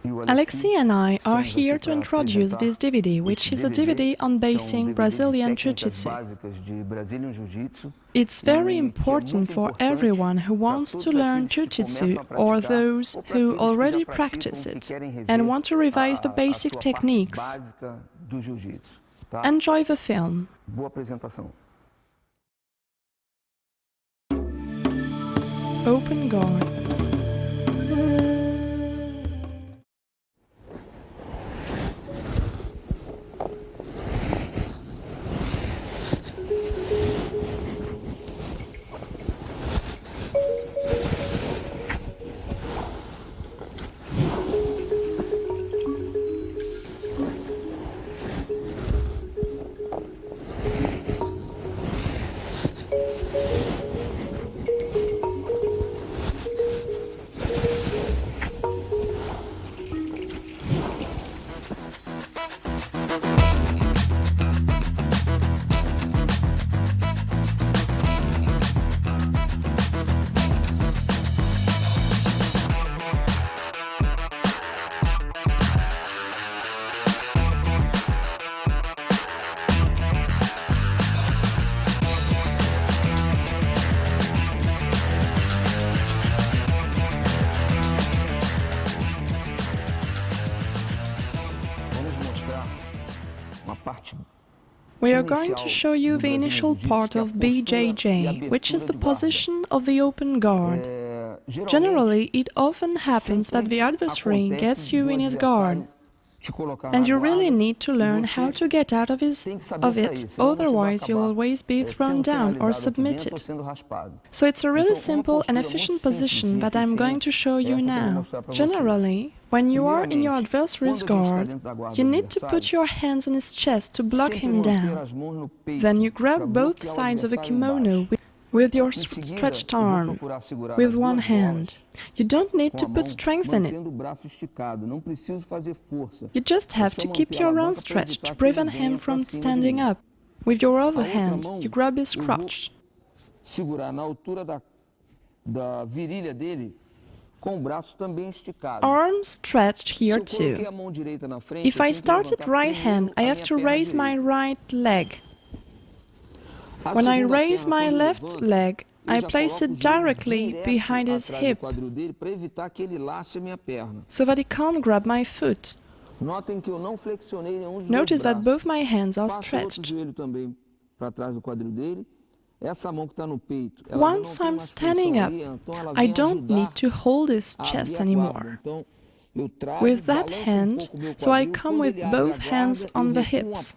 Alexei and I are here to introduce this DVD, which is a DVD on basing Brazilian Jiu-Jitsu. It's very important for everyone who wants to learn Jiu-Jitsu or those who already practice it and want to revise the basic techniques. Enjoy the film. Open guard. We are going to show you the initial part of BJJ, which is the position of the open guard. Generally, it often happens that the adversary gets you in his guard, and you really need to learn how to get out of it, otherwise you'll always be thrown down or submitted. So it's a really simple and efficient position that I'm going to show you now. Generally, when you are in your adversary's guard, you need to put your hands on his chest to block him down. Then you grab both sides of the kimono with your stretched arm, with one hand. You don't need to put strength in it. You just have to keep your arm stretched to prevent him from standing up. With your other hand, you grab his crotch. Arm stretched here too. If I start at right hand, I have to raise my right leg. When I raise my left leg, I place it directly behind his hip so that he can't grab my foot. Notice that both my hands are stretched. Once I'm standing up, I don't need to hold his chest anymore. With that hand, so I come with both hands on the hips.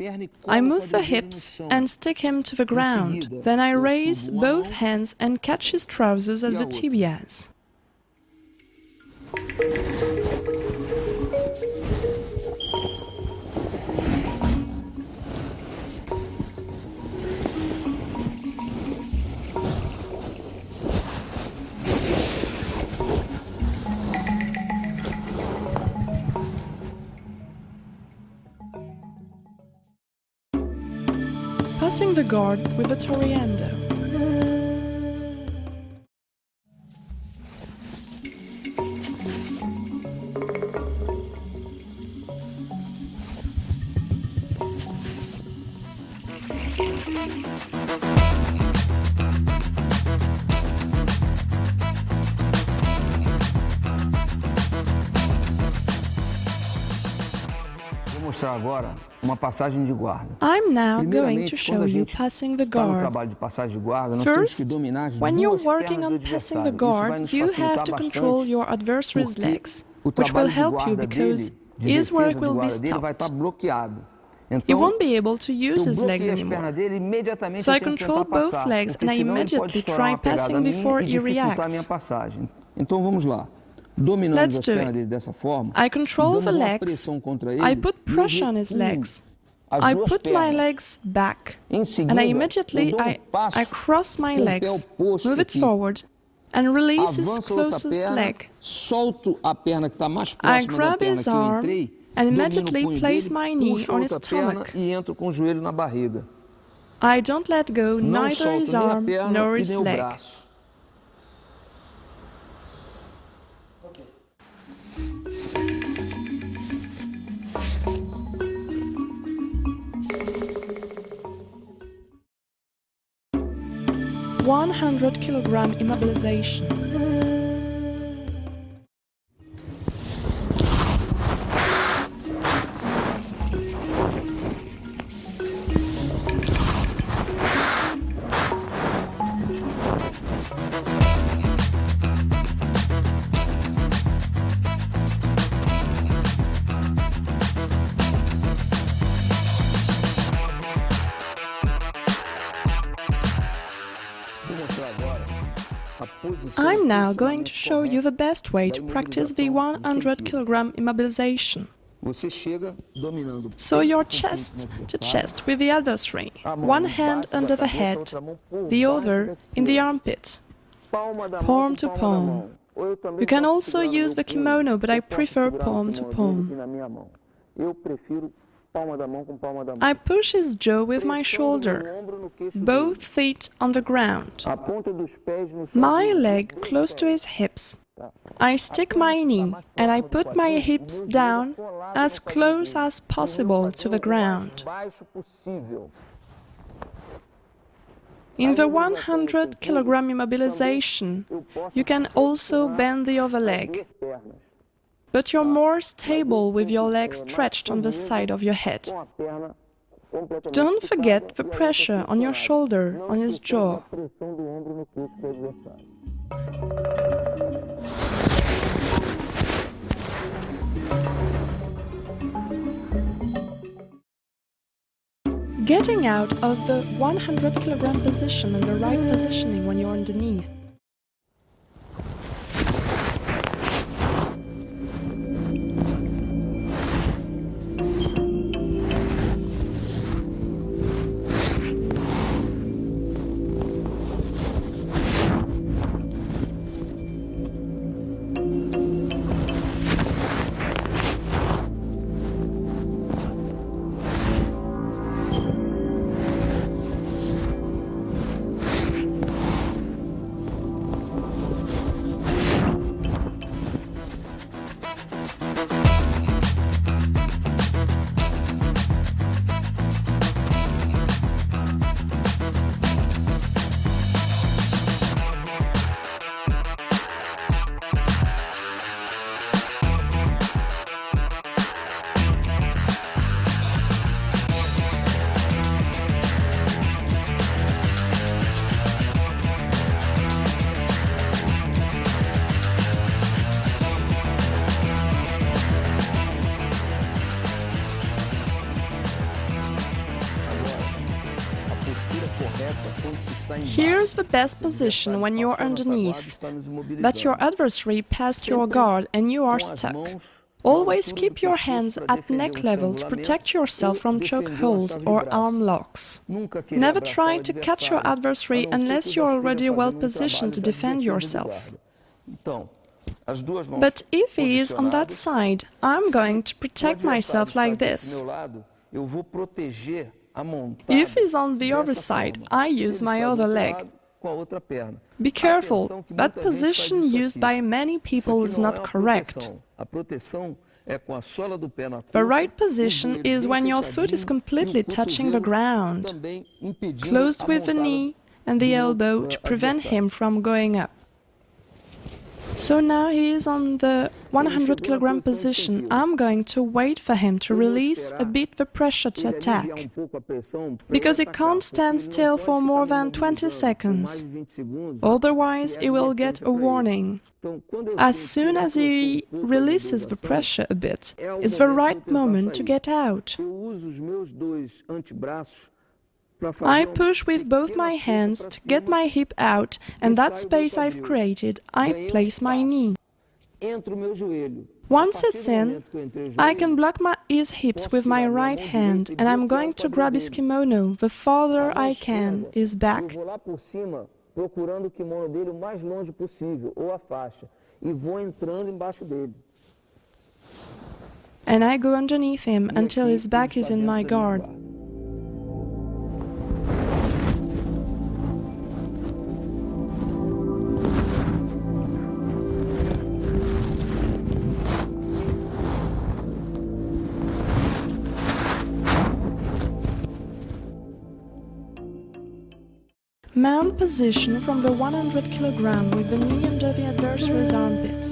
I move the hips and stick him to the ground. Then I raise both hands and catch his trousers at the tibias. Passing the guard with a toriando. I'm now going to show you passing the guard. First, when you're working on passing the guard, you have to control your adversary's legs, which will help you because his work will be stopped. He won't be able to use his legs anymore. So I control both legs and I immediately try passing before he reacts. Let's do it. I control the legs, I put pressure on his legs, I put my legs back, and I immediately I cross my legs, move it forward, and release his closest leg. I grab his arm and immediately place my knee on his stomach. I don't let go neither his arm nor his leg. 100 kilogram immobilization. I'm now going to show you the best way to practice the 100 kilogram immobilization. So your chest to chest with the adversary, one hand under the head, the other in the armpit, palm to palm. You can also use the kimono, but I prefer palm to palm. I push his jaw with my shoulder, both feet on the ground, my leg close to his hips. I stick my knee and I put my hips down as close as possible to the ground. In the 100 kilogram immobilization, you can also bend the other leg, but you're more stable with your legs stretched on the side of your head. Don't forget the pressure on your shoulder, on his jaw. Getting out of the 100 kilogram position and the right positioning when you're underneath. Here's the best position when you're underneath, but your adversary passed your guard and you are stuck. Always keep your hands at neck level to protect yourself from choke holds or arm locks. Never try to catch your adversary unless you're already well positioned to defend yourself. But if he is on that side, I'm going to protect myself like this. If he's on the other side, I use my other leg. Be careful, that position used by many people is not correct. The right position is when your foot is completely touching the ground, closed with the knee and the elbow to prevent him from going up. So now he is on the 100 kilogram position. I'm going to wait for him to release a bit the pressure to attack, because he can't stand still for more than 20 seconds. Otherwise, he will get a warning. As soon as he releases the pressure a bit, it's the right moment to get out. I push with both my hands to get my hip out, and that space I've created, I place my knee. Once it's in, I can block his hips with my right hand, and I'm going to grab his kimono the farther I can, his back. Procurando o kimono dele o mais longe possível, ou a faixa, e vou entrando embaixo dele. And I go underneath him until his back is in my guard. Mount position from the 100 kg with the knee under the adversary's armpit.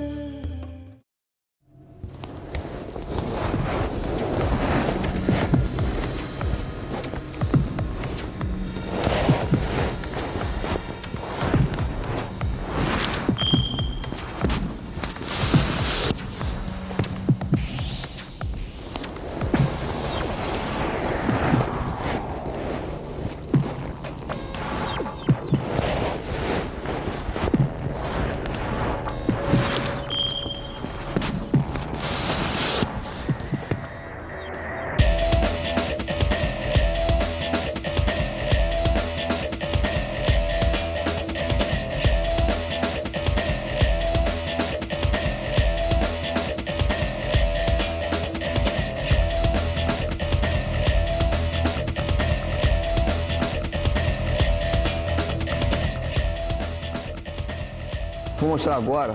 Vou mostrar agora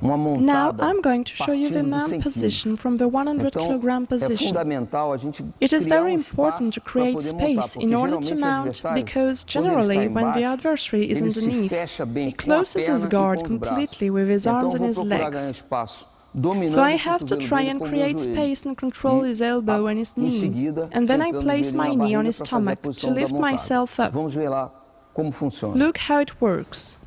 uma Now montada I'm going to show you the partindo do mount 100 position from the 100 Então, kg é position. fundamental a gente It is criar very espaço important to para create poder montar, space porque in order to geralmente o mount, adversário, because quando ele está generally when the embaixo, adversary is ele se underneath, fecha bem he com a closes perna his e guard com os braços. completely with his Então arms eu and vou his procurar legs. ganhar espaço, dominando So I o have to cotovelo try dele and com o meu create joelho. space and control his elbow and his Em knee, seguida, and then I entrando o place joelho my na knee on barriga his para fazer a stomach to posição da lift montada. myself up. Vamos ver lá como funciona. Look how it works.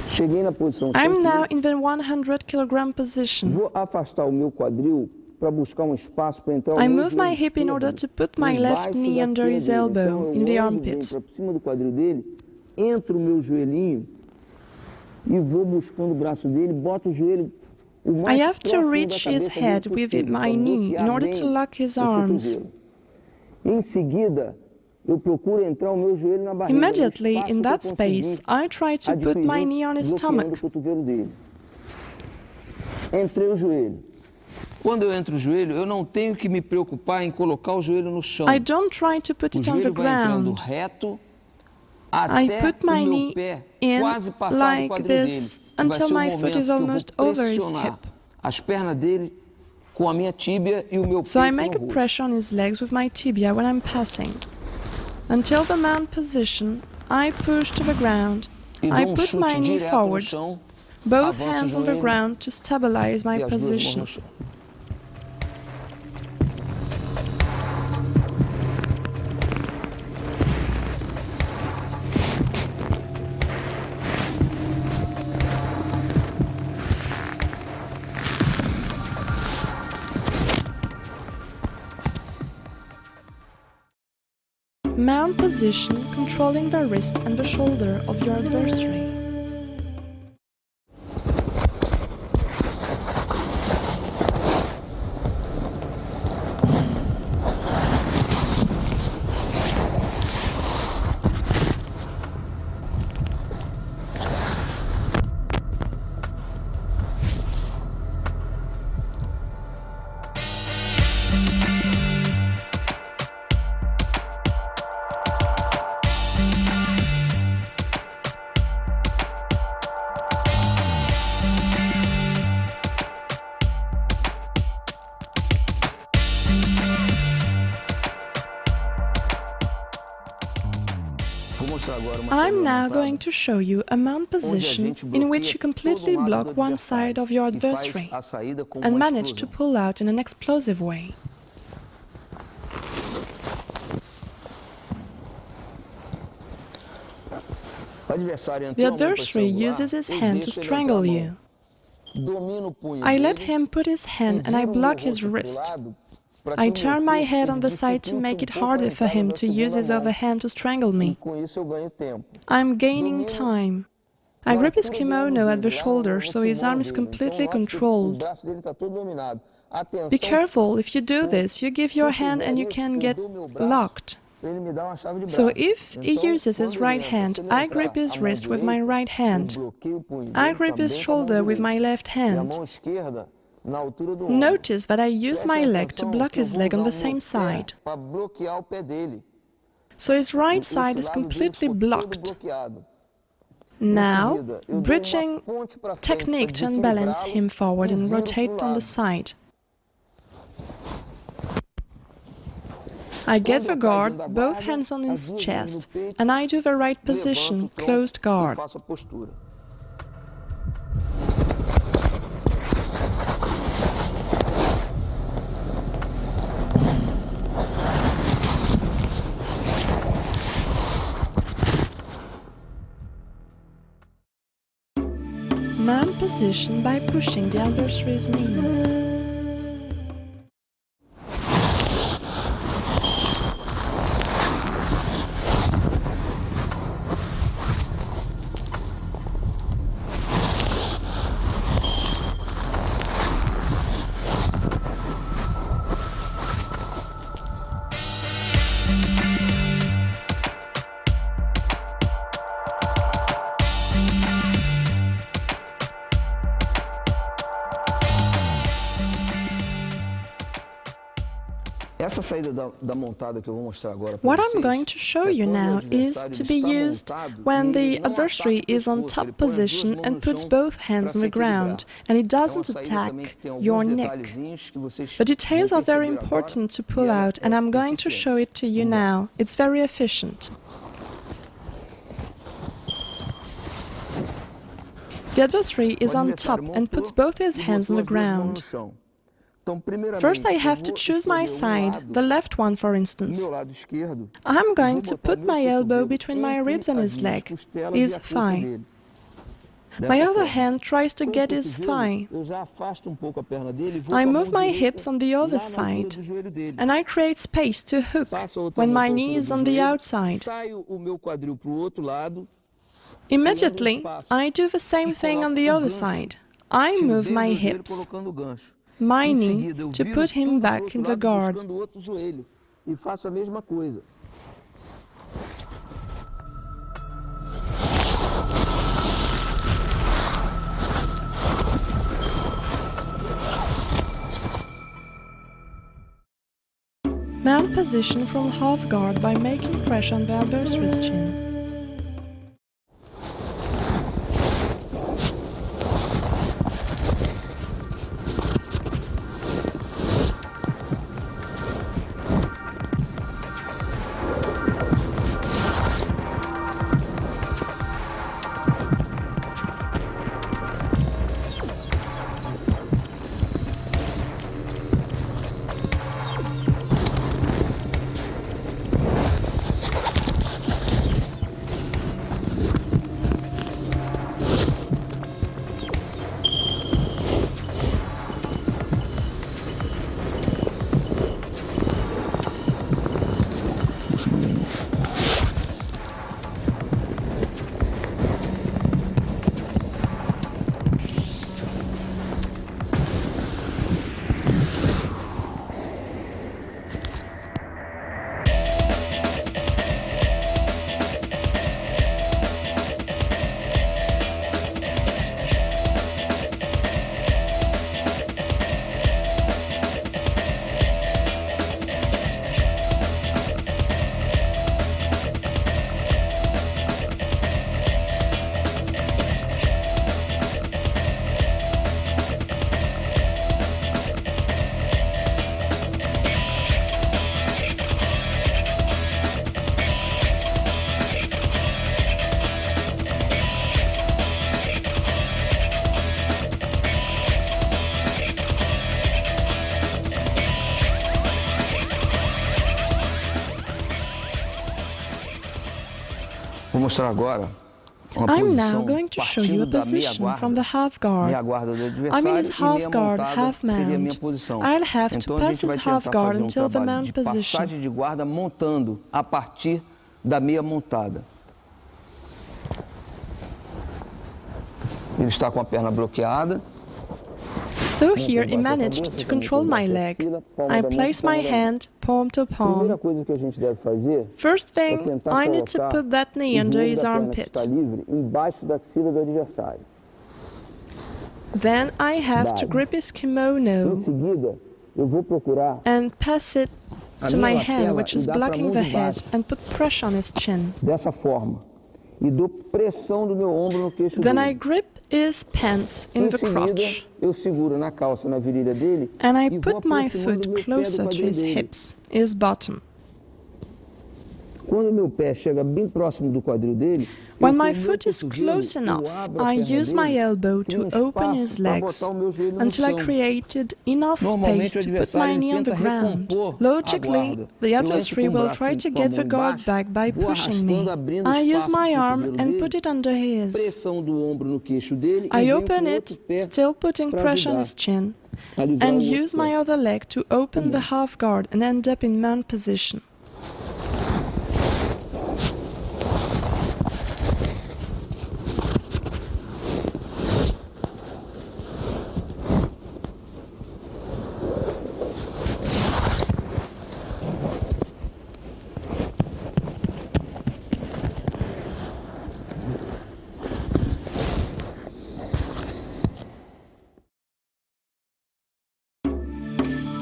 Cheguei na posição I'm 100 now in the 100 kg position. Vou afastar o meu quadril para buscar um espaço para entrar o I meu move my joelho hip in order to esquerdo put my left embaixo knee da under perna his dele. elbow Então, in the eu ando armpit. bem para cima do quadril dele, entro o meu joelhinho e vou buscando o braço dele, boto o joelho o I mais have to próximo da reach his cabeça dele head with possível, my para knee in bloquear order to bem lock his o arms. cotovelo. Em seguida, eu procuro entrar o meu joelho na barriga, no Immediately, espaço in que eu that space, consegui I try to put adquirir my knee on his bloqueando stomach. o cotovelo dele. Entrei o joelho. Quando eu entro o joelho, eu não tenho que me preocupar em colocar o joelho no chão. I don't try to put O it on the joelho vai entrando ground. reto I até put o my meu knee pé in quase passar do like quadril this dele. E vai until ser o my foot momento is que eu vou almost over his pressionar hip. as pernas dele com a minha tíbia e o meu So I peito make a no rosto. pressure on his legs with my tibia when I'm passing. Until the mount position, I push to the ground. E I dou put chute my knee direto no forward, chão, both avanço o hands on the joelho ground to stabilize my e as duas mãos position. no chão. Mount position, controlling the wrist and the shoulder of your adversary. I'm now going to show you a mount position in which you completely block one side of your adversary and manage to pull out in an explosive way. The adversary uses his hand to strangle you. I let him put his hand and I block his wrist. I turn my head on the side to make it harder for him to use his other hand to strangle me. I'm gaining time. I grip his kimono at the shoulder so his arm is completely controlled. Be careful, if you do this, you give your hand and you can get locked. So if he uses his right hand, I grip his wrist with my right hand. I grip his shoulder with my left hand. Notice that I use my leg to block his leg on the same side. So his right side is completely blocked. Now, bridging technique to unbalance him forward and rotate on the side. I get the guard, both hands on his chest, and I do the right position, closed guard. Faço a postura. Man position by pushing the adversary's knee. Essa saída da montada que eu vou mostrar agora para What vocês, I'm going to show you now is to be used when the adversary is on top position and puts both hands on the ground, and it doesn't attack your neck. The details are very important to pull out, and I'm going to show it to you now. It's very efficient. The adversary is on top and puts both his hands on the ground. First, I have to choose my side, the left one for instance. I'm going to put my elbow between my ribs and his leg, his thigh. My other hand tries to get his thigh. I move my hips on the other side, and I create space to hook when my knee is on the outside. Immediately, I do the same thing on the other side. I move my hips, my knee, to put him back in the guard. Mount position from half guard by making pressure on the adversary's chin. Vou mostrar agora uma I'm now posição going to show you a partindo da meia position guarda, from the half guard. meia guarda do I'm in adversário his e half meia guard, montada half seria a minha mount. posição. I'll have to Então a pass gente vai his half tentar guard fazer um until the trabalho mount de position. passagem de guarda montando a partir da meia montada. Ele está com a perna bloqueada. So here he managed to control my leg. I place my hand palm to Primeira palm. coisa que a gente deve fazer First é thing, tentar I need to colocar put that knee o under joelho his da perna que armpit. está livre embaixo da axila do adversário. Then I have to grip his Em kimono seguida, eu vou procurar and pass it a to minha my hand, lapela which e is dar para a blocking mão the de head, baixo and put pressure on his chin. dessa forma e dou pressão do meu ombro no queixo Then I dele. grip his pants in Em the seguida, crotch, eu seguro na calça, na virilha dele and I e vou put my aproximando foot meu pé do closer to quadril his dele. hips, his bottom. Quando meu pé chega bem próximo do quadril dele, When my foot is close enough, I use my elbow to open his legs until I created enough space to put my knee on the ground. Logically, the adversary will try to get the guard back by pushing me. I use my arm and put it under his. I open it, still putting pressure on his chin, and use my other leg to open the half guard and end up in mount position.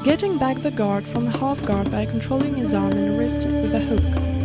Getting back the guard from half guard by controlling his arm and wrist with a hook.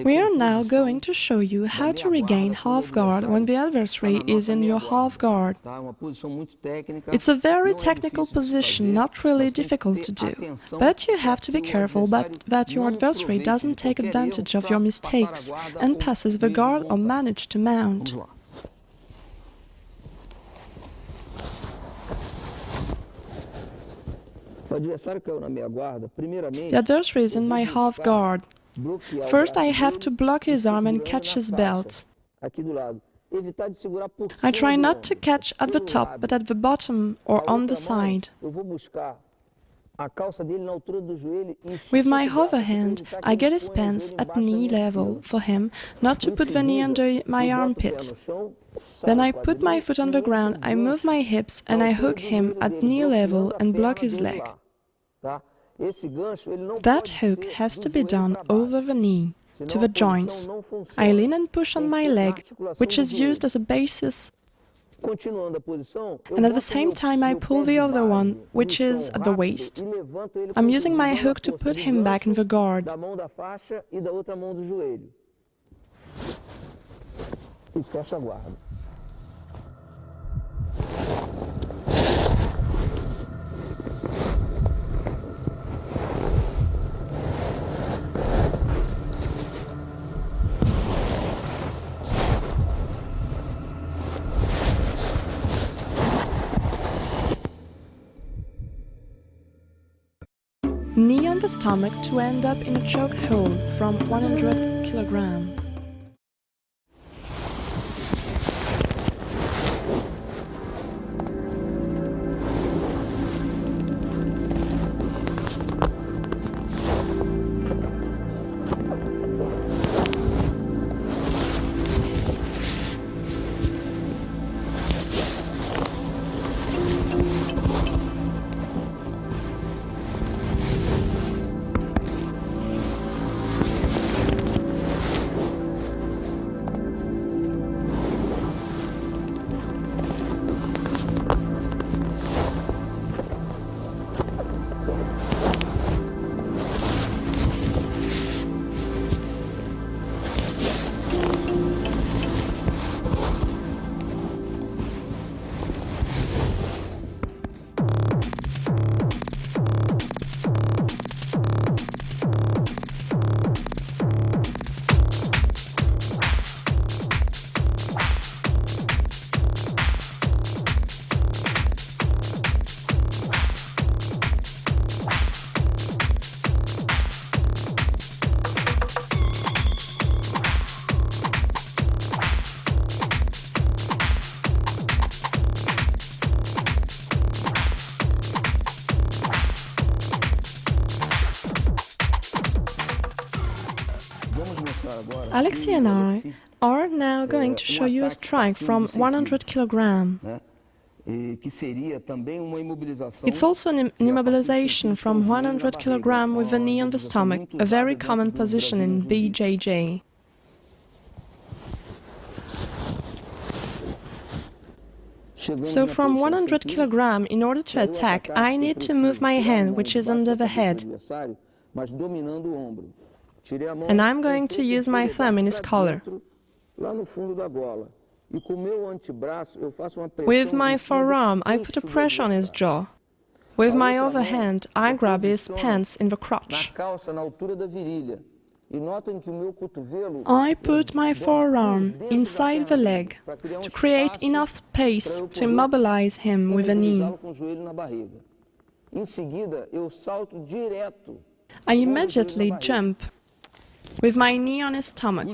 We are now going to show you how to regain half guard when the adversary is in your half guard. It's a very technical position, not really difficult to do, but you have to be careful that your adversary doesn't take advantage of your mistakes and passes the guard or manage to mount. The adversary is in my half guard. First, I have to block his arm and catch his belt. I try not to catch at the top, but at the bottom or on the side. With my other hand, I get his pants at knee level for him not to put the knee under my armpit. Then I put my foot on the ground, I move my hips and I hook him at knee level and block his leg. That hook has to be done over the knee, to the joints. I lean and push on my leg, which is used as a basis, and at the same time I pull the other one, which is at the waist. I'm using my hook to put him back in the guard. Knee on the stomach to end up in a choke hold from 100 kilograms. Alexei and I are now going to show you a strike from 100 kilogram. It's also an immobilization from 100 kilogram with a knee on the stomach, a very common position in BJJ. So from 100 kilogram, in order to attack, I need to move my hand, which is under the head. And I'm going to use my thumb in his collar. With my forearm, I put a pressure on his jaw. With my other hand, I grab his pants in the crotch. I put my forearm inside the leg to create enough space to immobilize him with a knee. I immediately jump with my knee on his stomach.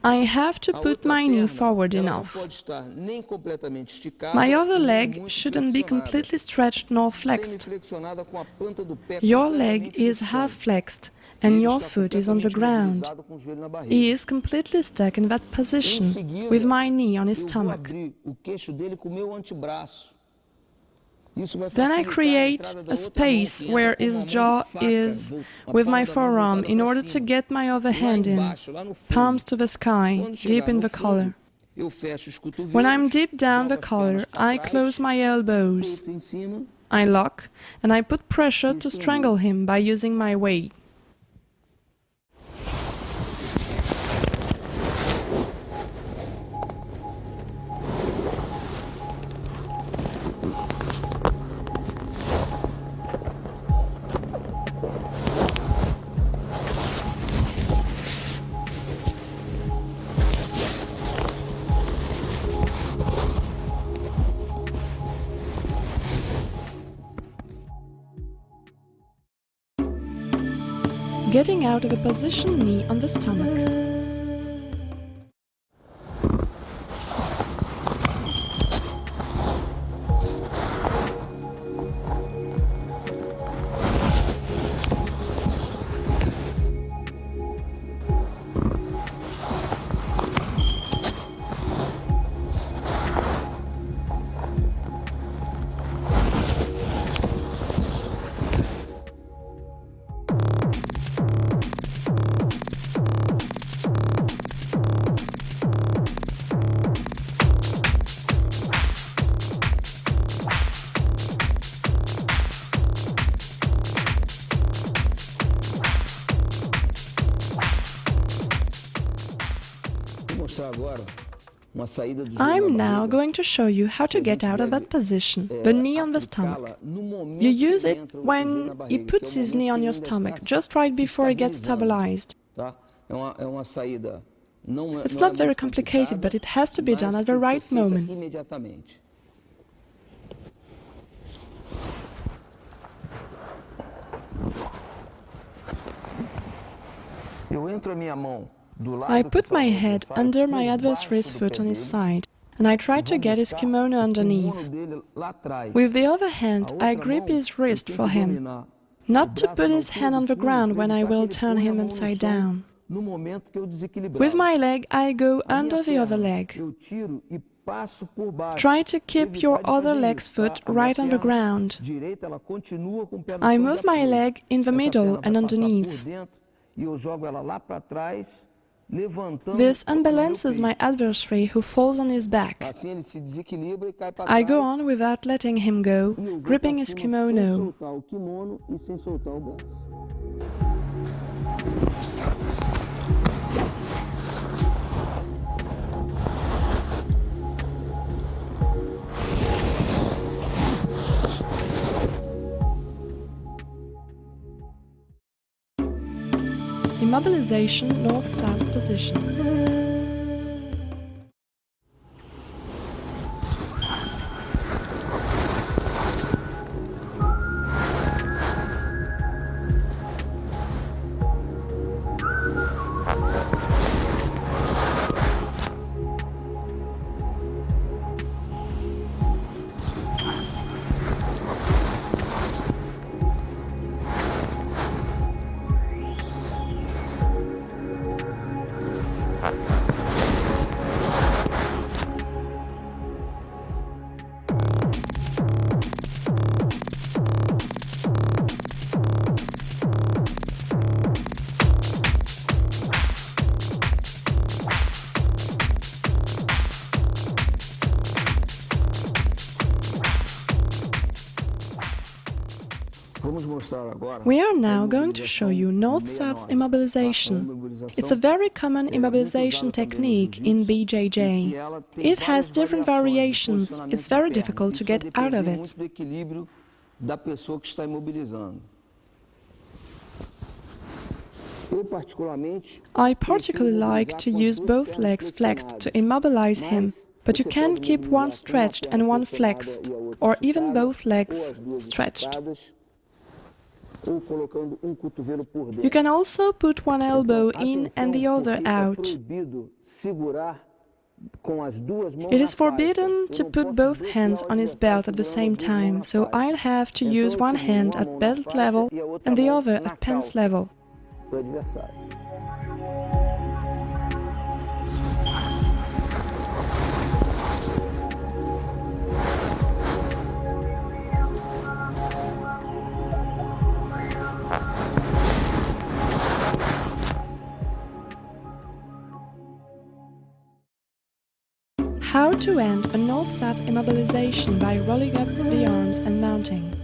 I have to put my knee forward enough. My other leg shouldn't be completely stretched nor flexed. Your leg is half flexed and your foot is on the ground. He is completely stuck in that position with my knee on his stomach. Then I create a space where his jaw is with my forearm in order to get my other hand in, palms to the sky, deep in the collar. When I'm deep down the collar, I close my elbows. I lock and I put pressure to strangle him by using my weight. Getting out of a position knee on the stomach. I'm now going to show you how to get out of that position, the knee on the stomach. You use it when he puts his knee on your stomach, just right before he gets stabilized. It's not very complicated, but it has to be done at the right moment. I put my head under my adversary's foot on his side, and I try to get his kimono underneath. With the other hand, I grip his wrist for him, not to put his hand on the ground when I will turn him upside down. With my leg, I go under the other leg. Try to keep your other leg's foot right on the ground. I move my leg in the middle and underneath. This unbalances my adversary, who falls on his back. I go on without letting him go, gripping his kimono. Immobilization north-south position. We are now going to show you North-South immobilization. It's a very common immobilization technique in BJJ. It has different variations. It's very difficult to get out of it. I particularly like to use both legs flexed to immobilize him, but you can't keep one stretched and one flexed, or even both legs stretched. You can also put one elbow in and the other out. It is forbidden to put both hands on his belt at the same time, so I'll have to use one hand at belt level and the other at pants level. How to end a north-south immobilization by rolling up the arms and mounting.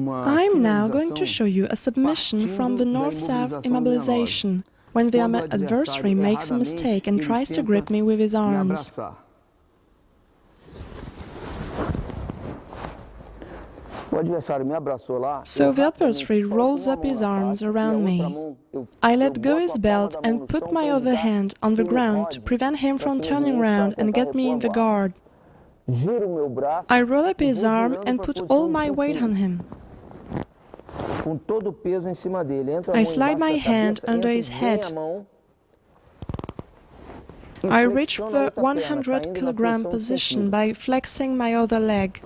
I'm now going to show you a submission from the north-south immobilization, when the adversary makes a mistake and tries to grip me with his arms. So the adversary rolls up his arms around me. I let go his belt and put my other hand on the ground to prevent him from turning around and get me in the guard. I roll up his arm and put all my weight on him. I slide my hand under his head. I reach the 100-kilogram position by flexing my other leg.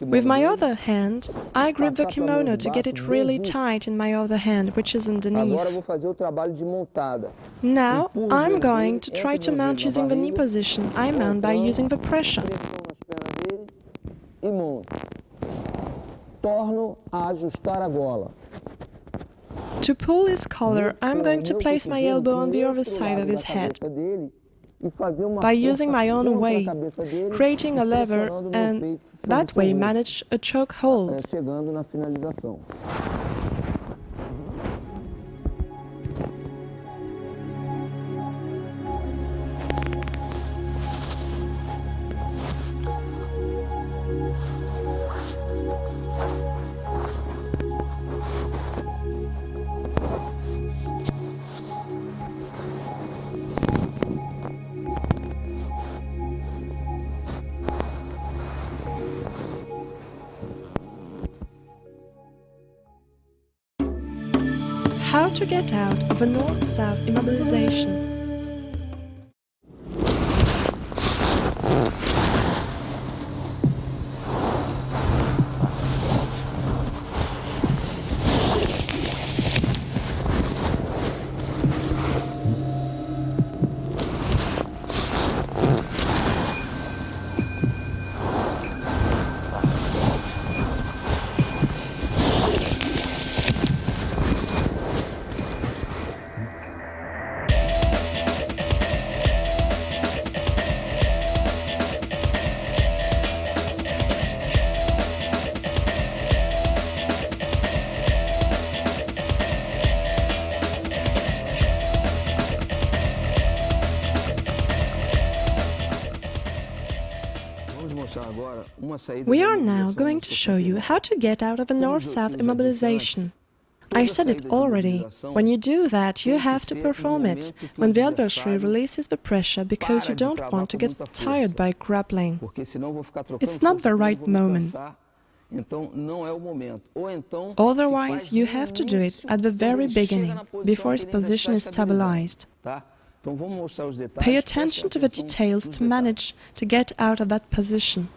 With my other hand, I grip the kimono to get it really tight in my other hand, which is underneath. Now, I'm going to try to mount using the knee position. I mount by using the pressure. To pull his collar, I'm going to place my elbow on the other side of his head by using my own weight, creating a lever, and that way manage a choke hold. How to get out of a north-south immobilization. We are now going to show you how to get out of a north-south immobilization. I said it already. When you do that, you have to perform it when the adversary releases the pressure because you don't want to get tired by grappling. It's not the right moment. Otherwise, you have to do it at the very beginning, before his position is stabilized. Pay attention to the details to manage to get out of that position.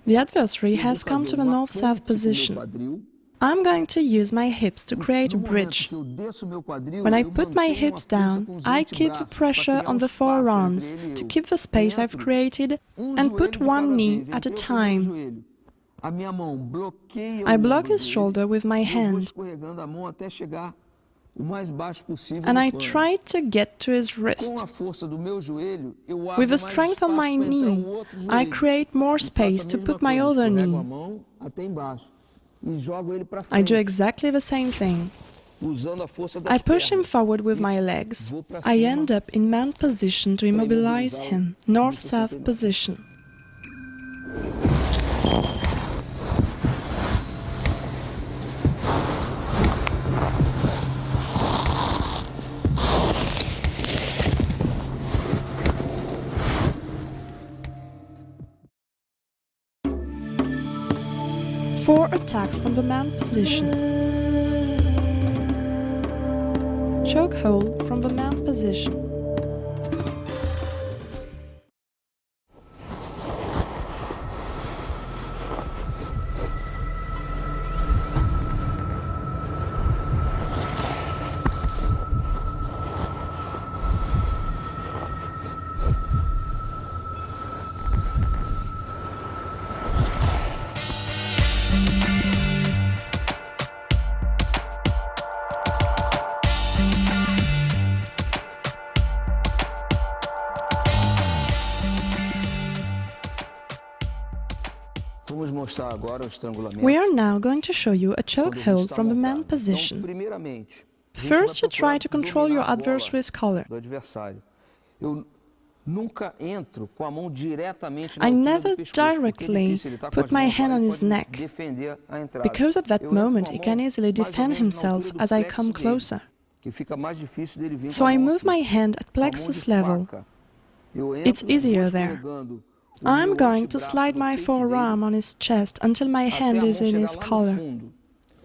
The adversary has come to the north-south position. I'm going to use my hips to create a bridge. When I put my hips down, I keep the pressure on the forearms to keep the space I've created and put one knee at a time. I block his shoulder with my hand, and I try to get to his wrist. With the strength of my knee, I create more space to put my other knee. I do exactly the same thing. I push him forward with my legs. I end up in mount position to immobilize him, north-south position. Four attacks from the mount position. Chokehold from the mount position. We are now going to show you a chokehold from the man position. First, you try to control your adversary's collar. I never directly put my hand on his neck, because at that moment he can easily defend himself as I come closer. So I move my hand at plexus level. It's easier there. I'm going to slide my forearm on his chest until my hand is in his collar,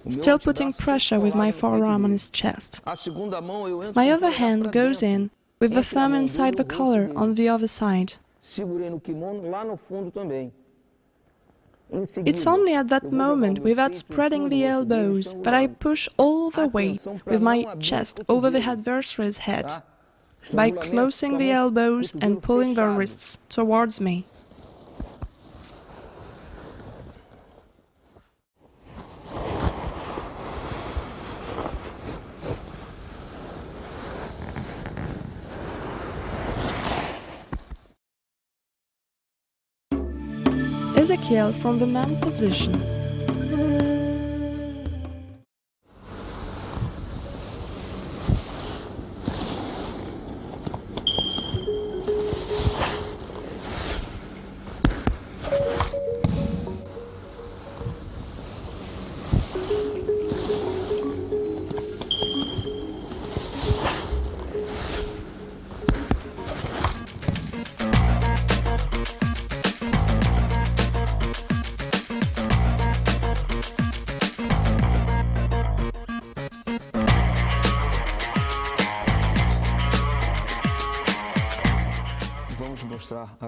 still putting pressure with my forearm on his chest. My other hand goes in with the thumb inside the collar on the other side. It's only at that moment, without spreading the elbows, that I push all the way with my chest over the adversary's head, by closing the elbows and pulling the wrists towards me. Ezekiel from the man position.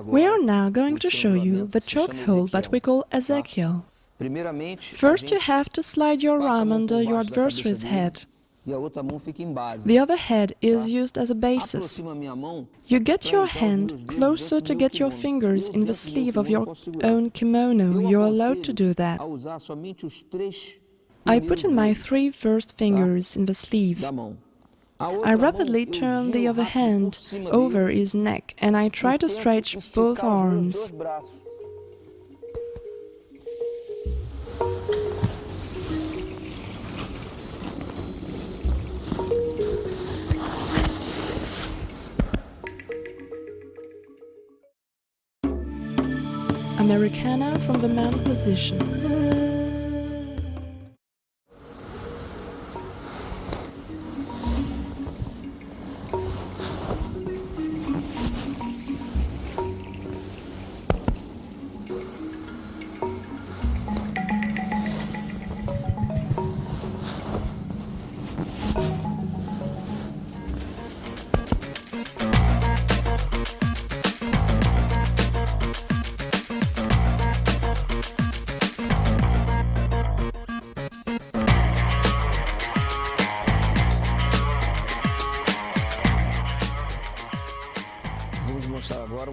We are now going to show you the chokehold that we call Ezekiel. First, you have to slide your arm under your adversary's head. The other head is used as a basis. You get your hand closer to get your fingers in the sleeve of your own kimono. You're allowed to do that. I put in my three first fingers in the sleeve. I rapidly turn the other hand over his neck and I try to stretch both arms. Americana from the mount position.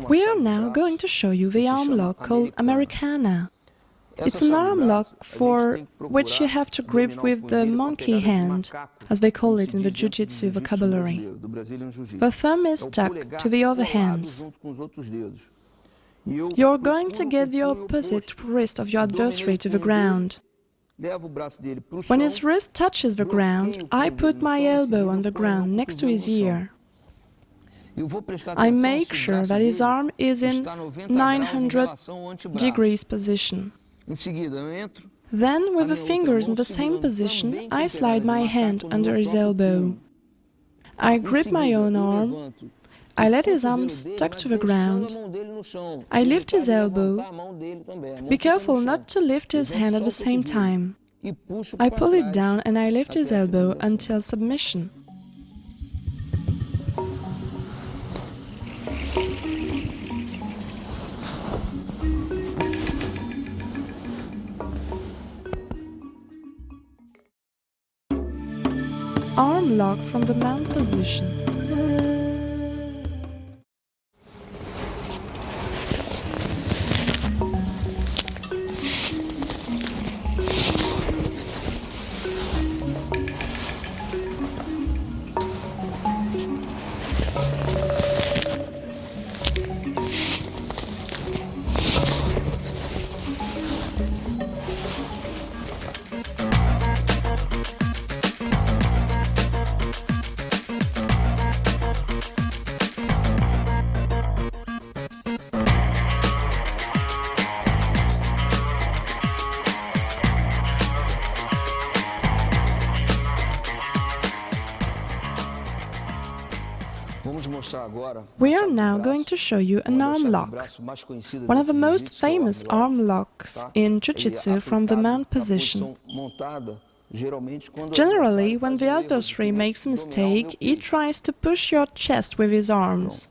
We are now going to show you the arm lock called Americana. It's an arm lock for which you have to grip with the monkey hand, as they call it in the Jiu-Jitsu vocabulary. The thumb is stuck to the other hands. You're going to get the opposite wrist of your adversary to the ground. When his wrist touches the ground, I put my elbow on the ground next to his ear. I make sure that his arm is in 900 degrees position. Then, with the fingers in the same position, I slide my hand under his elbow. I grip my own arm. I let his arm stuck to the ground. I lift his elbow. Be careful not to lift his hand at the same time. I pull it down and I lift his elbow until submission. Arm lock from the mount position. We are now going to show you an arm lock, one of the most famous arm locks in Jiu-Jitsu from the mount position. Generally, when the adversary makes a mistake, he tries to push your chest with his arms.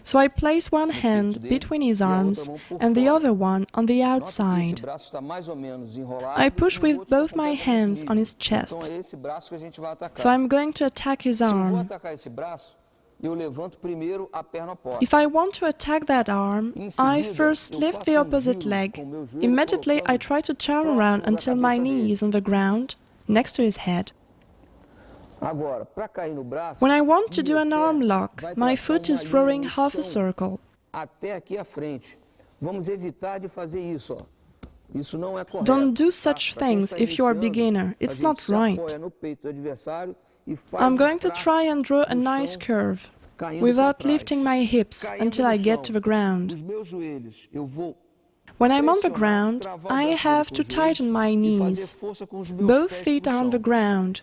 So I place one hand between his arms and the other one on the outside. I push with both my hands on his chest. So I'm going to attack his arm. If I want to attack that arm, I first lift the opposite leg. Immediately I try to turn around until my knee is on the ground, next to his head. When I want to do an arm lock, my foot is drawing half a circle. Don't do such things if you are a beginner. It's not right. I'm going to try and draw a nice curve, without lifting my hips until I get to the ground. When I'm on the ground, I have to tighten my knees. Both feet are on the ground.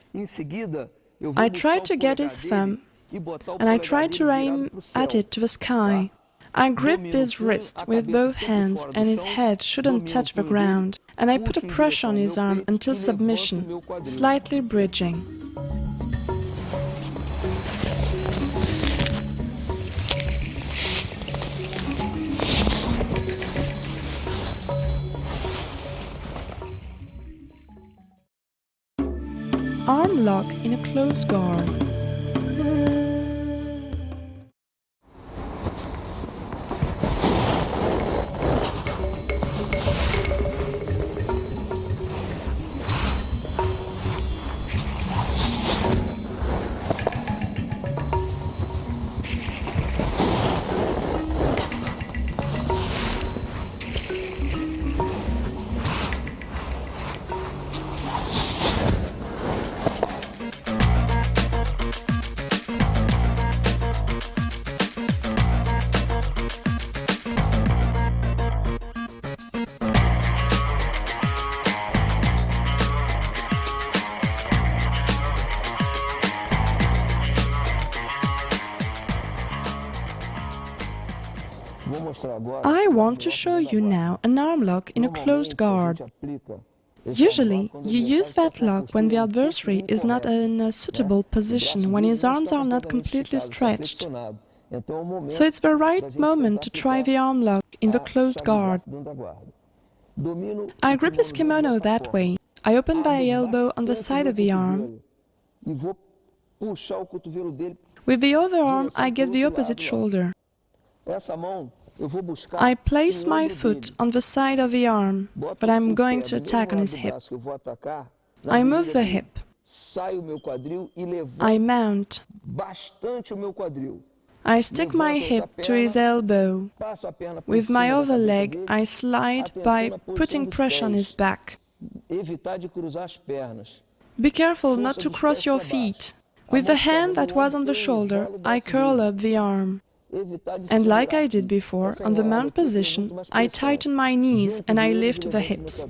I try to get his thumb, and I try to aim at it to the sky. I grip his wrist with both hands, and his head shouldn't touch the ground, and I put a pressure on his arm until submission, slightly bridging. Arm lock in a close guard. I want to show you now an arm lock in a closed guard. Usually, you use that lock when the adversary is not in a suitable position, when his arms are not completely stretched. So it's the right moment to try the arm lock in the closed guard. I grip his kimono that way. I open my elbow on the side of the arm. With the other arm, I get the opposite shoulder. I place my foot on the side of the arm, but I'm going to attack on his hip. I move the hip. I mount. I stick my hip to his elbow. With my other leg, I slide by putting pressure on his back. Be careful not to cross your feet. With the hand that was on the shoulder, I curl up the arm. And like I did before, on the mount position, I tighten my knees and I lift the hips.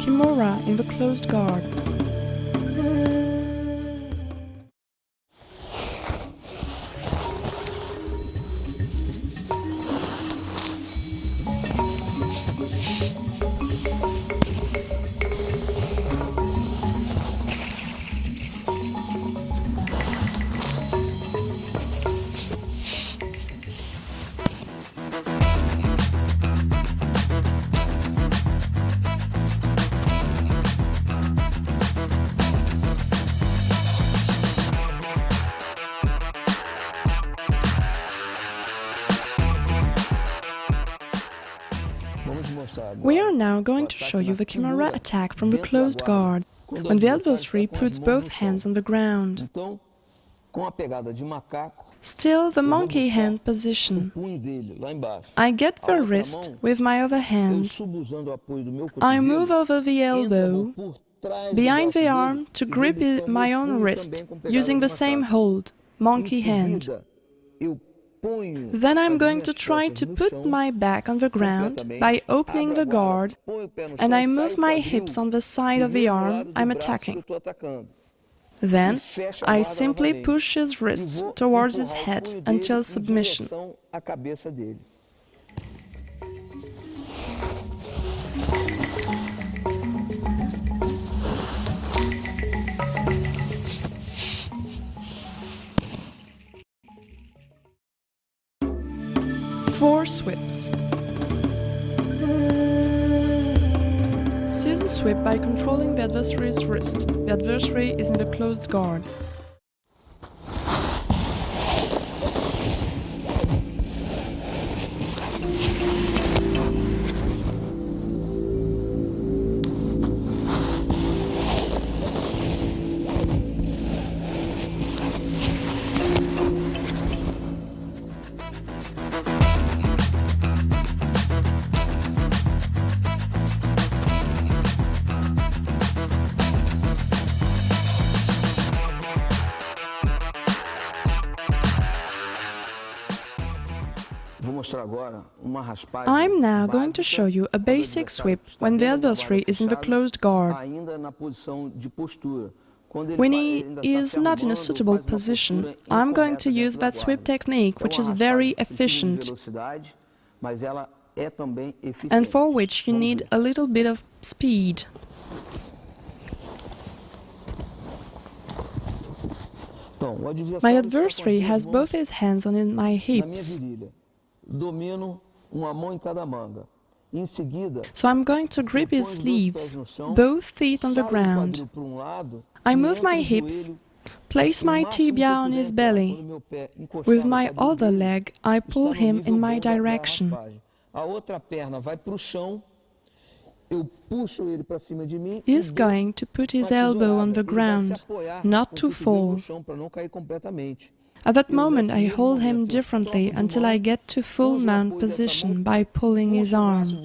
Kimura in the closed guard. We are now going to show you the Kimura attack from the closed guard, when the adversary puts both hands on the ground. Still the monkey hand position. I get the wrist with my other hand. I move over the elbow, behind the arm to grip my own wrist, using the same hold, monkey hand. Then I'm going to try to put my back on the ground by opening the guard, and I move my hips on the side of the arm I'm attacking. Then I simply push his wrists towards his head until submission. Four sweeps. Seize a sweep by controlling the adversary's wrist. The adversary is in the closed guard. I'm now going to show you a basic sweep when the adversary is in the closed guard. When he is not in a suitable position, I'm going to use that sweep technique, which is very efficient, and for which you need a little bit of speed. My adversary has both his hands on my hips. So I'm going to grip his sleeves, both feet on the ground. I move my hips, place my tibia on his belly. With my other leg, I pull him in my direction. He's going to put his elbow on the ground, not to fall. At that moment, I hold him differently until I get to full mount position by pulling his arm.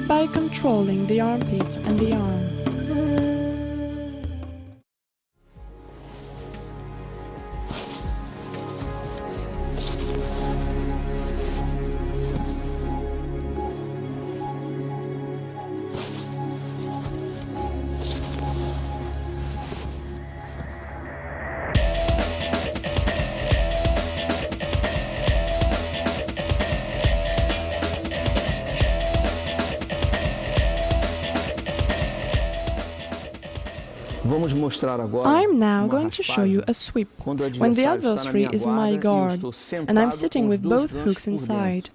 Sweep by controlling the armpit and the arm. Vamos mostrar agora I'm now uma going to show you a sweep quando o when the adversário está na adversary minha is in my guarda e eu guard estou sentado and I'm sitting com os with dois both ganchos hooks por inside. dentro.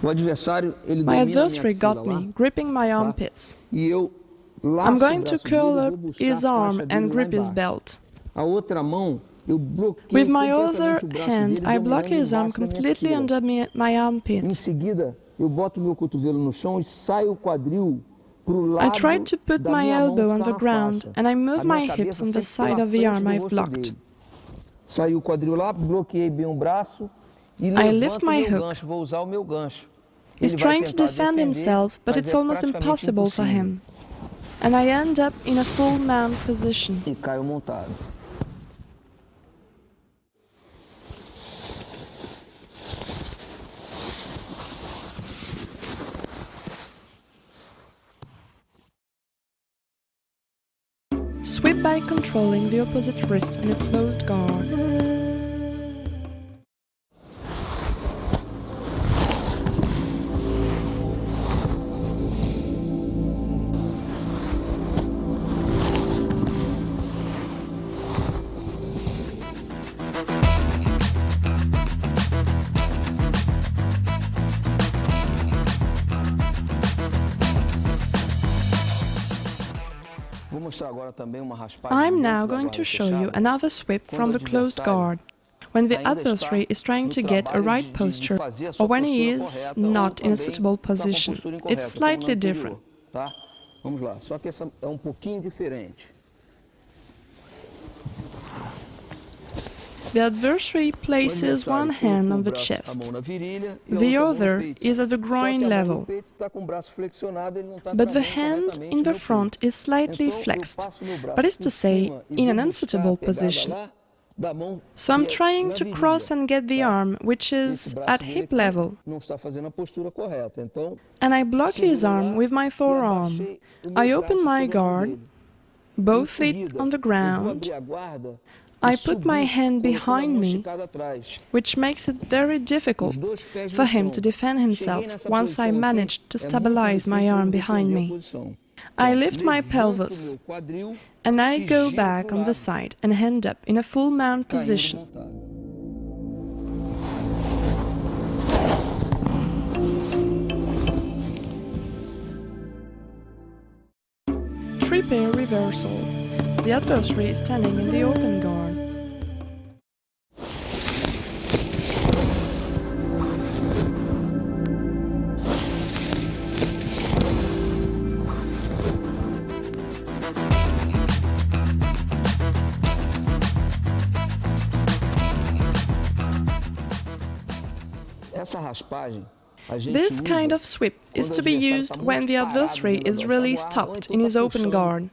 O adversário, ele My domina a minha adversary axila got lá, me, gripping my armpits. e eu laço I'm o going to braço curl dele e up vou buscar his a arm faixa dele and lá grip his embaixo. belt. A outra mão, eu bloqueio With my other completamente o braço hand, dele, I block dominando his arm embaixo da minha completely axila. under my Em armpit. seguida, eu boto meu cotovelo no chão e saio o quadril pro I lado try to put da my minha mão elbow que on tá the na ground faixa. and I A move minha my hips cabeça on the sempre side pela of the frente arm do I've rosto blocked. dele. Saiu o quadril lá, bloqueei bem o braço e lift levanto o my meu hook. gancho, vou usar o meu gancho. He's Ele vai trying to tentar defend defender, himself, but mas it's é almost praticamente impossible for impossível. him. And I end up in a full mount position. E caio montado. Sweep by controlling the opposite wrist in a closed guard. Vou mostrar agora também uma raspagem I'm dentro now da going guarda to show you fechada. another sweep from the closed guard. When the adversary is trying to get a right posture or when he is not in a suitable position, it's slightly different. Tá? Vamos lá, só que essa é um pouquinho diferente. The adversary places one hand on the chest. The other is at the groin level, but the hand in the front is slightly flexed, but is to say, in an unsuitable position. So I'm trying to cross and get the arm, which is at hip level, and I block his arm with my forearm. I open my guard, both feet on the ground. I put my hand behind me, which makes it very difficult for him to defend himself once I manage to stabilize my arm behind me. I lift my pelvis, and I go back on the side and end up in a full mount position. Three-pair reversal. The adversary is standing in the open guard. This kind of sweep is to be used when the adversary is really stopped in his open guard,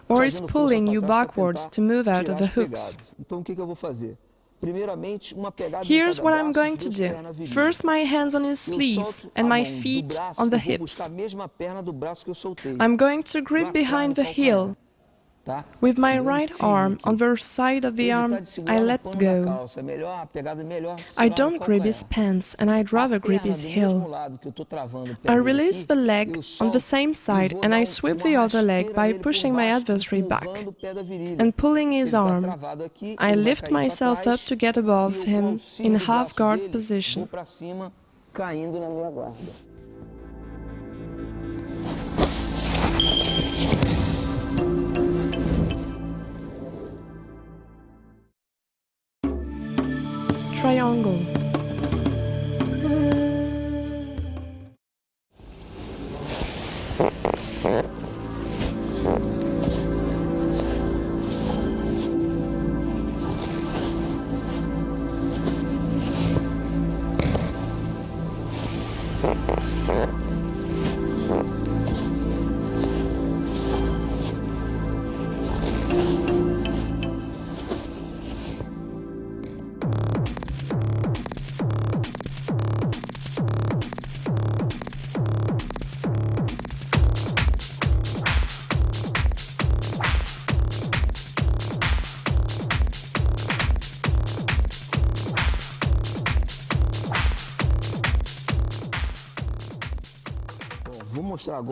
or is pulling you backwards to move out of the hooks. Here's what I'm going to do. First, my hands on his sleeves and my feet on the hips. I'm going to grip behind the heel. With my right arm on the side of the arm, I let go. I don't grip his pants, and I'd rather grip his heel. I release the leg on the same side, and I sweep the other leg by pushing my adversary back and pulling his arm. I lift myself up to get above him in half-guard position. Triangle.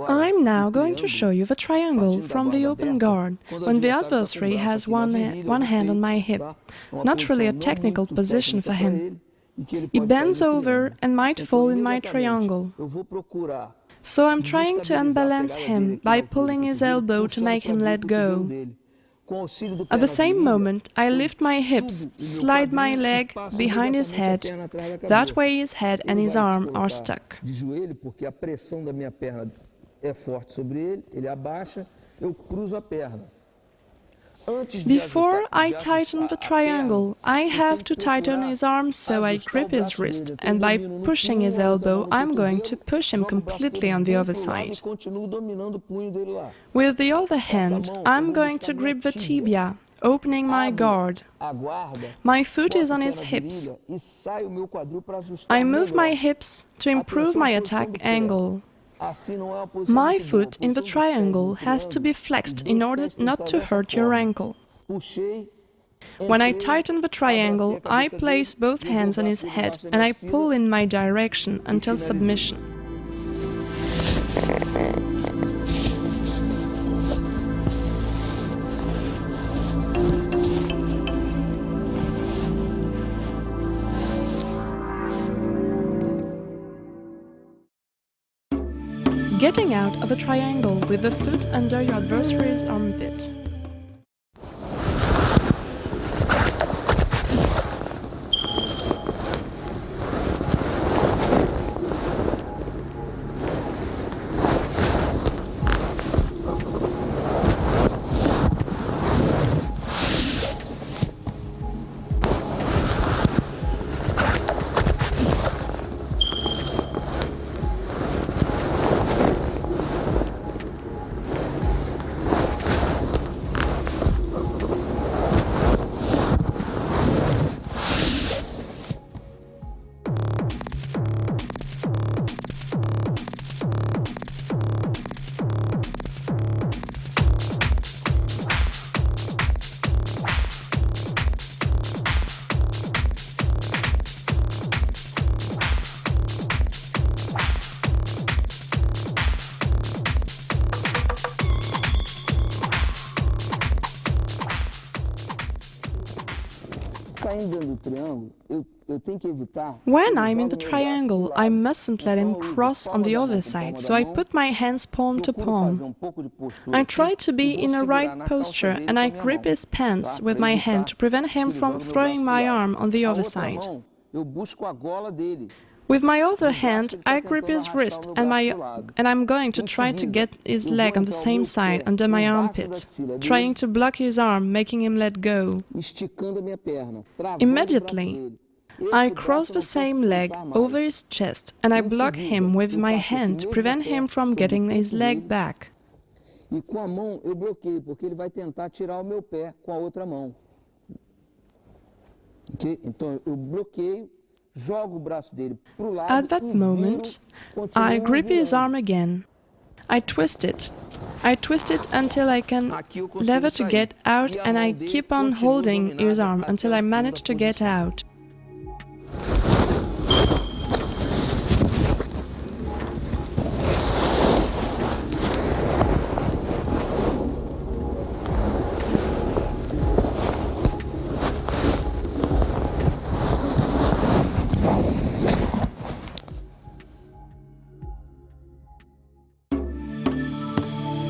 I'm now going to show you the triangle from the open guard, when the adversary has one hand on my hip. Not really a technical position for him. He bends over and might fall in my triangle. So I'm trying to unbalance him by pulling his elbow to make him let go. At the same moment, I lift my hips, slide my leg behind his head. That way his head and his arm are stuck. Before I tighten the triangle, I have to tighten his arm so I grip his wrist, and by pushing his elbow, I'm going to push him completely on the other side. With the other hand, I'm going to grip the tibia, opening my guard. My foot is on his hips. I move my hips to improve my attack angle. My foot in the triangle has to be flexed in order not to hurt your ankle. When I tighten the triangle, I place both hands on his head and I pull in my direction until submission. Getting out of a triangle with the foot under your adversary's armpit. When I'm in the triangle, I mustn't let him cross on the other side, so I put my hands palm to palm. I try to be in a right posture and I grip his pants with my hand to prevent him from throwing my arm on the other side. With my other hand, I grip his wrist and I'm going to try to get his leg on the same side under my armpit, trying to block his arm, making him let go. Immediately, I cross the same leg over his chest and I block him with my hand to prevent him from getting his leg back. At that moment, I grip his arm again. I twist it. I twist it until I can lever to get out, and I keep on holding his arm until I manage to get out.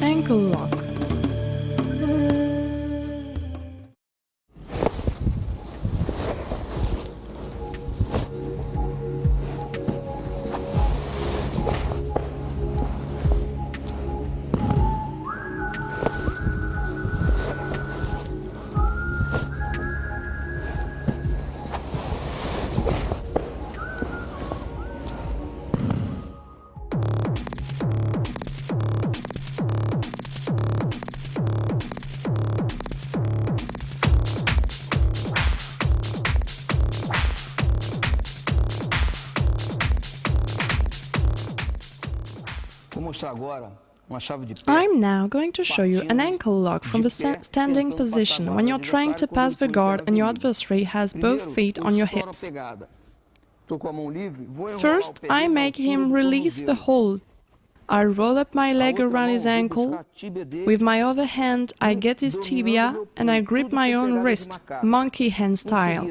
Ankle lock. I'm now going to show you an ankle lock from the standing position when you're trying to pass the guard and your adversary has both feet on your hips. First, I make him release the hold. I roll up my leg around his ankle. With my other hand, I get his tibia and I grip my own wrist, monkey hand style.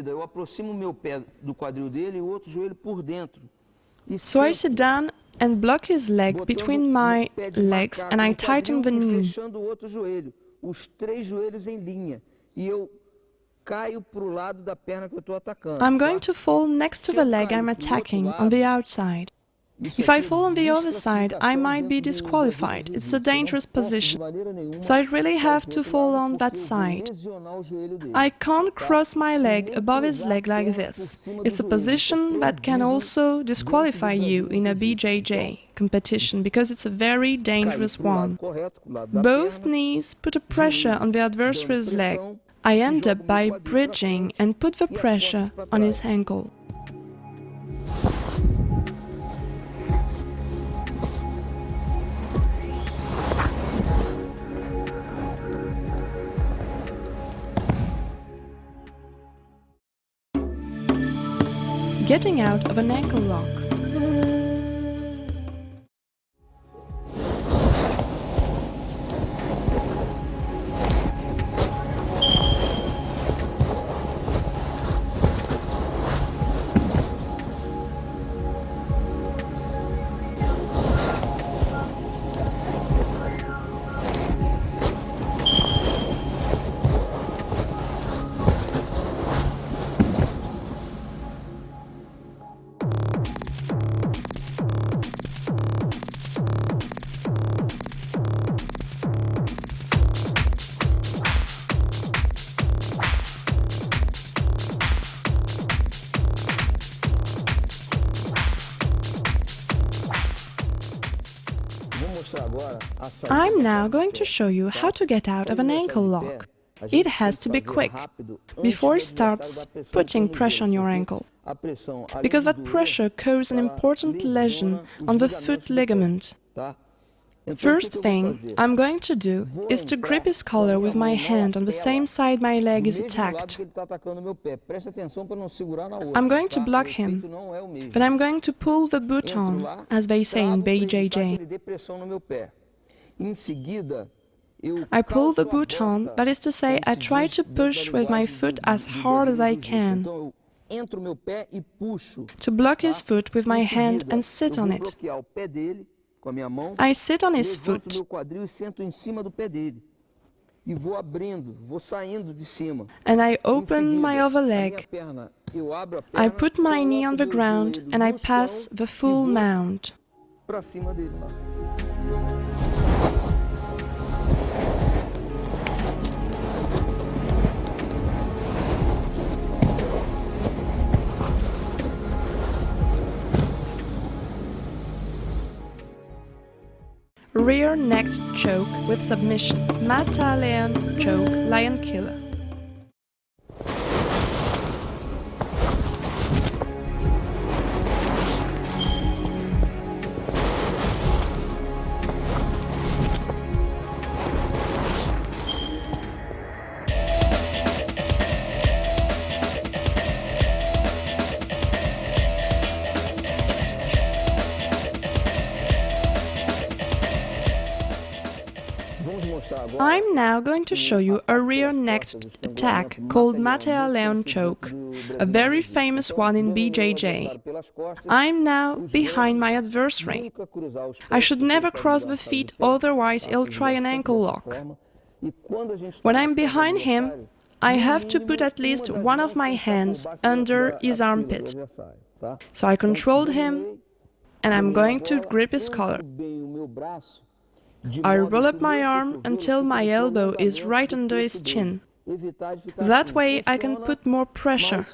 So I sit down and block his leg between my legs and I tighten the knee. I'm going to fall next to the leg I'm attacking on the outside. If I fall on the other side, I might be disqualified. It's a dangerous position. So I really have to fall on that side. I can't cross my leg above his leg like this. It's a position that can also disqualify you in a BJJ competition because it's a very dangerous one. Both knees put a pressure on the adversary's leg. I end up by bridging and put the pressure on his ankle. Getting out of an ankle lock. I'm now going to show you how to get out of an ankle lock. It has to be quick, before it starts putting pressure on your ankle, because that pressure causes an important lesion on the foot ligament. First thing I'm going to do is to grip his collar with my hand on the same side my leg is attacked. I'm going to block him, then I'm going to pull the boot on, as they say in BJJ. I pull the boot on, that is to say, I try to push with my foot as hard as I can, to block his foot with my hand and sit on it. I sit on his foot, and I open my other leg. I put my knee on the ground and I pass the full mount. Rear neck choke with submission. Mata Leon choke, lion killer. I'm now going to show you a rear neck attack called Matea Leon choke, a very famous one in BJJ. I'm now behind my adversary. I should never cross the feet, otherwise he'll try an ankle lock. When I'm behind him, I have to put at least one of my hands under his armpit. So I controlled him, and I'm going to grip his collar. I roll up my arm until my elbow is right under his chin. That way I can put more pressure.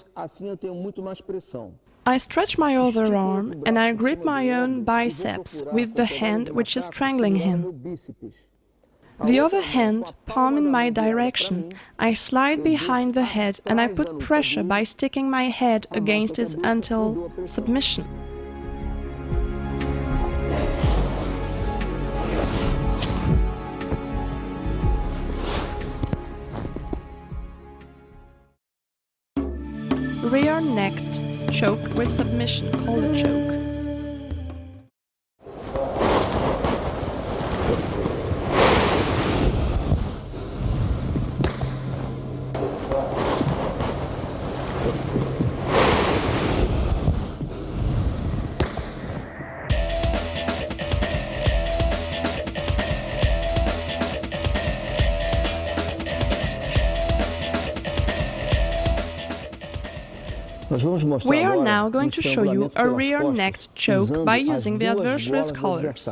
I stretch my other arm and I grip my own biceps with the hand which is strangling him. The other hand, palm in my direction, I slide behind the head and I put pressure by sticking my head against his until submission. necked choke with submission, collar choke. We are now going to show you a rear necked choke by using the adversary's collars.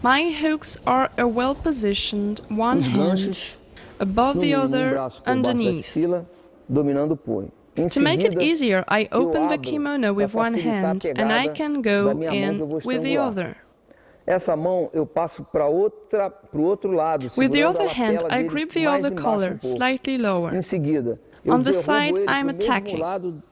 My hooks are a well-positioned one hand above the other underneath. To make it easier, I open the kimono with one hand and I can go in with the other. With the other hand, I grip the other collar slightly lower. On the side, I'm attacking.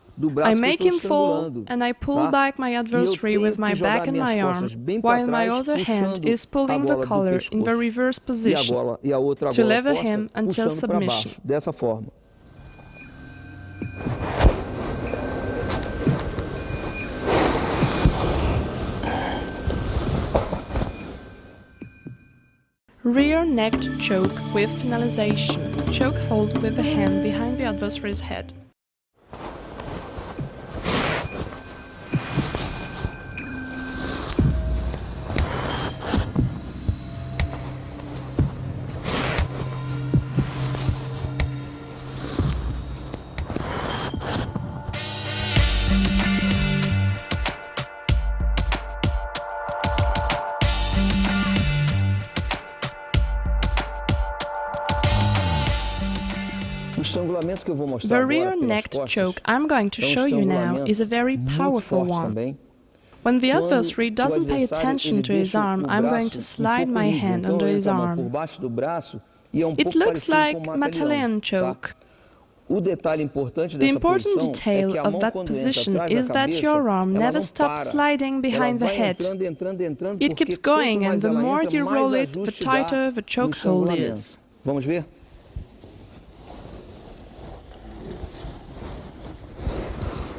I make him fall and I pull back my adversary with my back and my arm, while my other hand is pulling the collar in the reverse position to lever him until submission. Rear necked choke with finalization. Choke hold with the hand behind the adversary's head. The rear necked choke I'm going to show you now is a very powerful one. When the adversary doesn't pay attention to his arm, I'm going to slide my hand under his arm. It looks like Matalian choke. The important detail of that position is that your arm never stops sliding behind the head. It keeps going, and the more you roll it, the tighter the choke hold is.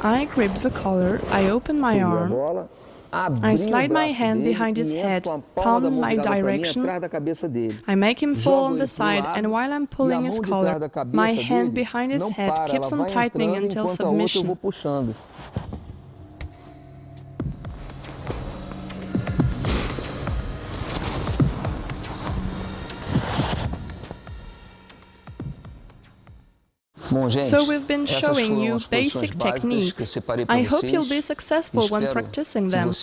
I grip the collar, I open my arm, I slide my hand behind his head, palm my direction, I make him fall on the side, and while I'm pulling his collar, my hand behind his head keeps on tightening until submission. So we've been showing you basic techniques. I hope you'll be successful when practicing them.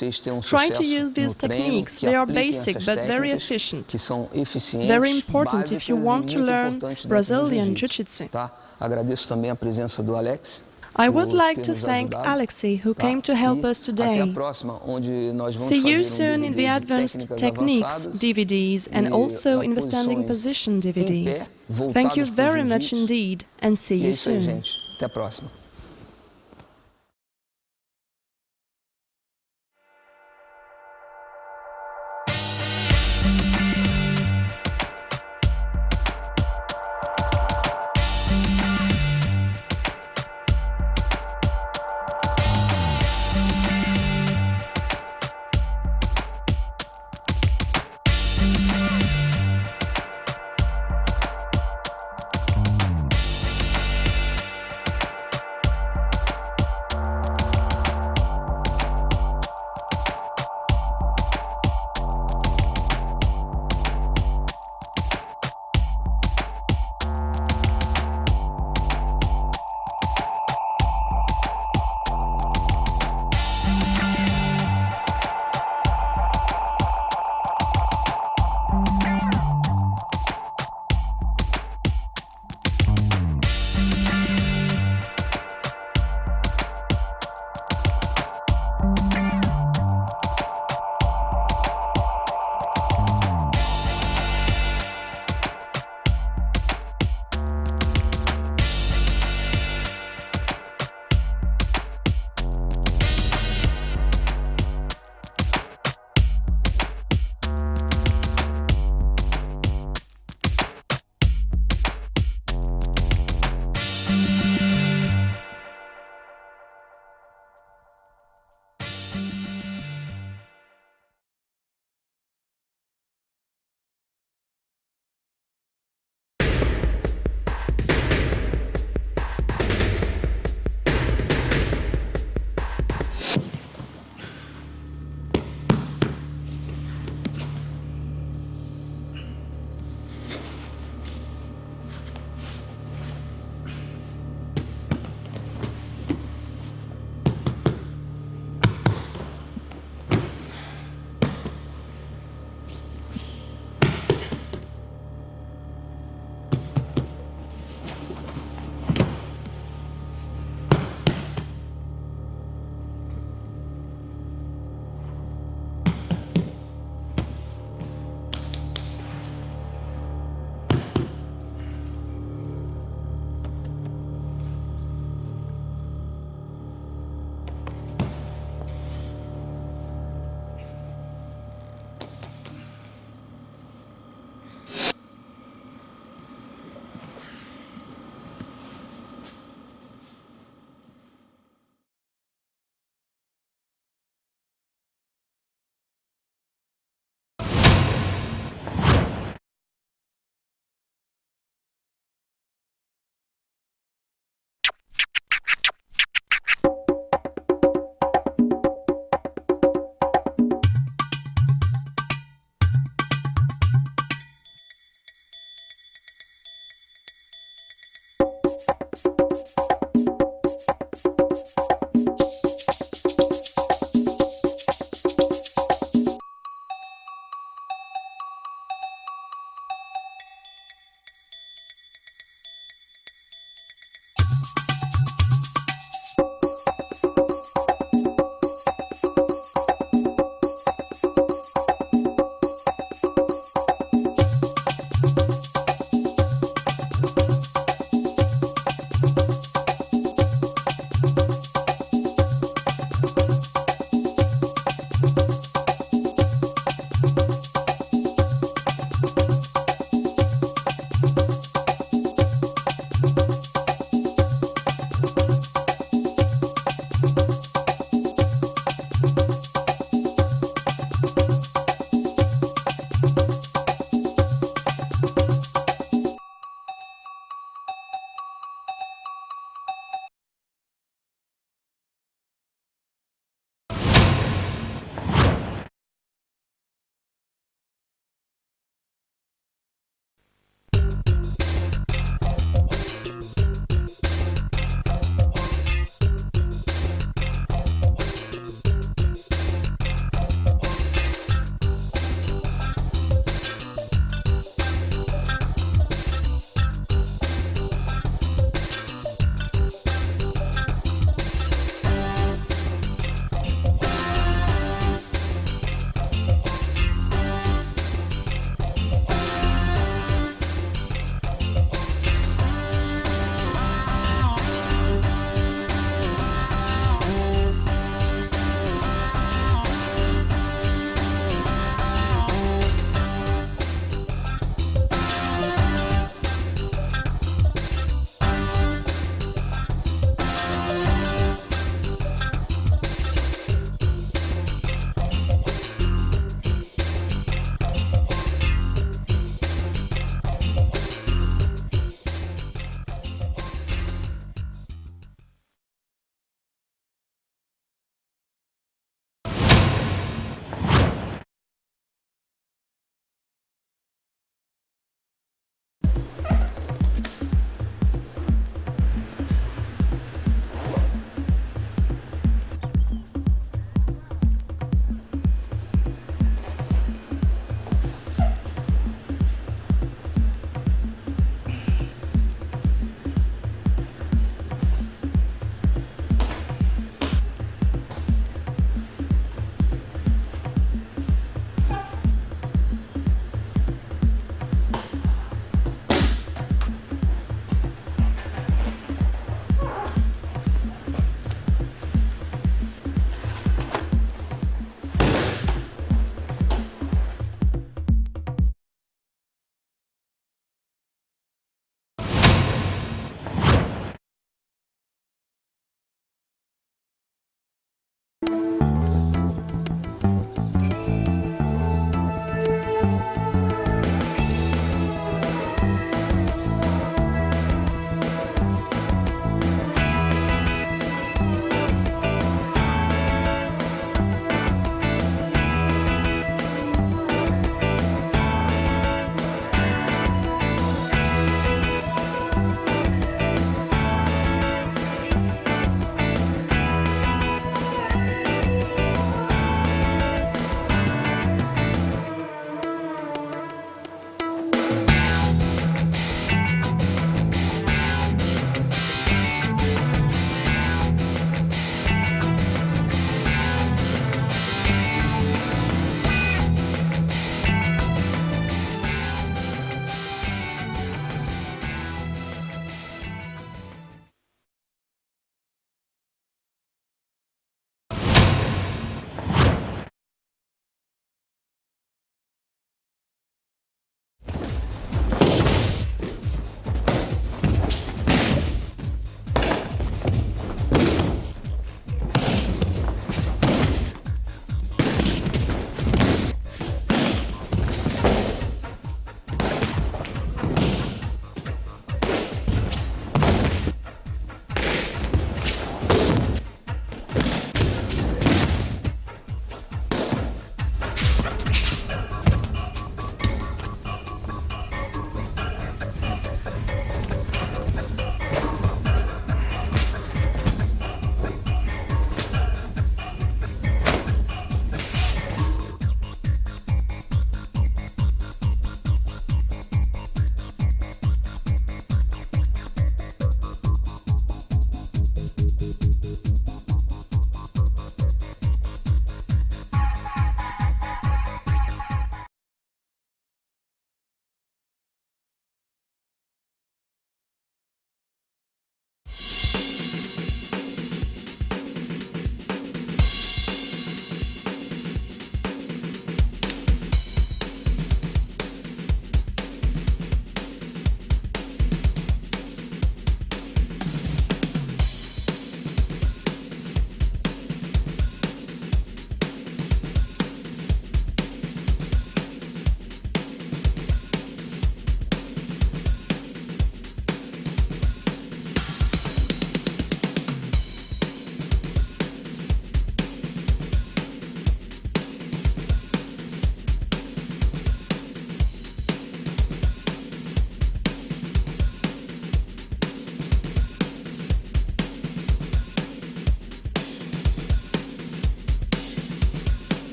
Try to use these techniques. They are basic but very efficient. Very important if you want to learn Brazilian Jiu-Jitsu. I would like to thank Alexi, who came to help us today. See you soon in the Advanced Techniques DVDs and also in the Standing Position DVDs. Thank you very much indeed, and see you soon. Até a próxima.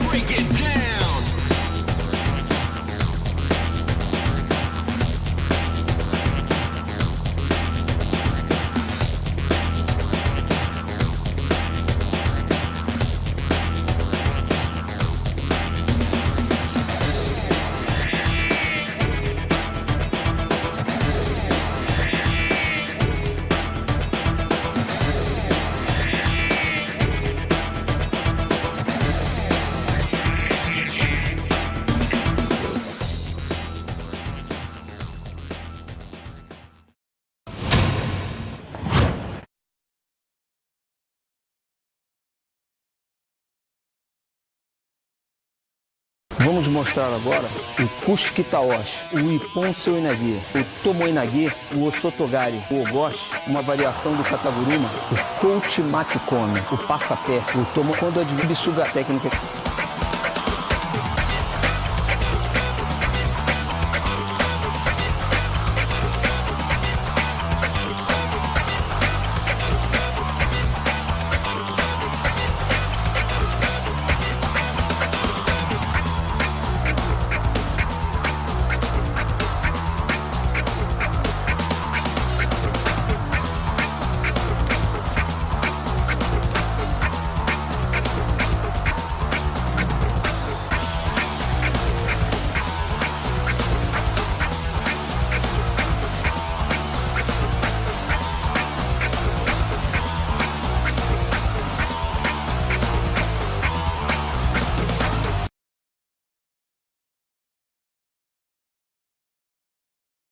break it down. Vamos mostrar agora o Kushikitaoshi, o Ippon Seu Inagi, o Tomoinagi, o Osotogari, o Ogoshi, uma variação do Kataguruma, o Kouchi Makikomi, o Passapé, o Tomo Kondo de Bisuga técnica.